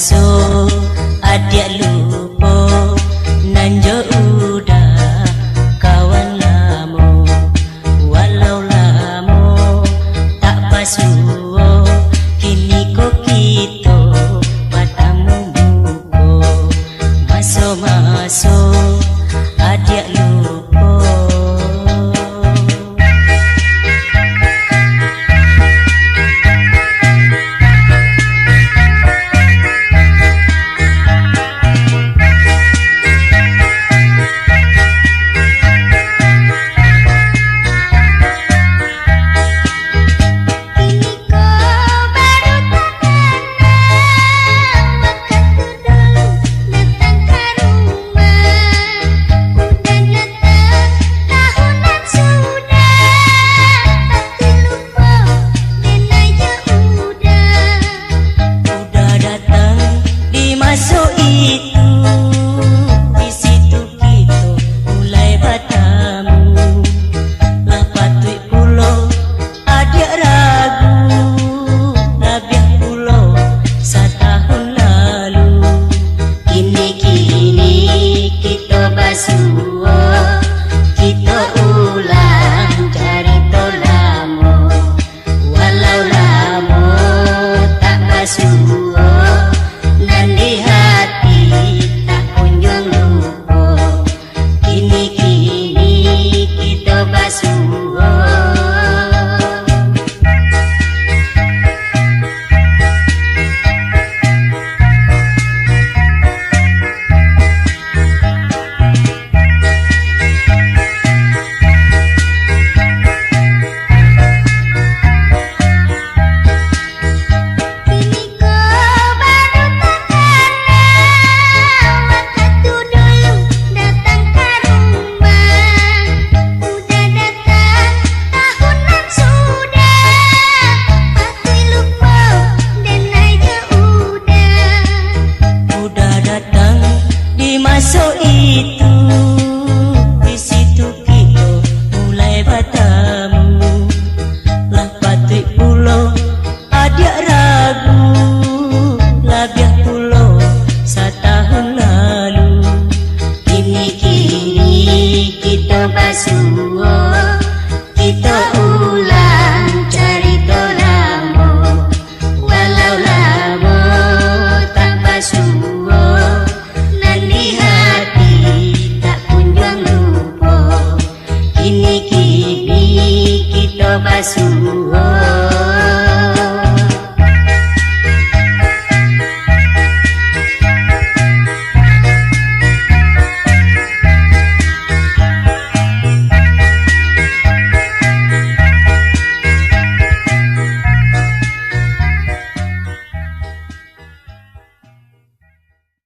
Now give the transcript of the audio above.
masuk adik lupa nanjo udah kawan lamo walau lamo tak pasuo kini kok kita matamu buko masuk adik lupa. Masuk itu di situ kita mulai bertemu lepas tuik pulau adik ragu nabiah pulau setahun lalu kini kita basuo kita ulang cerita lama walau lama tak basuo di hati tak kunjung lupa kini kita basuo. Masuk itu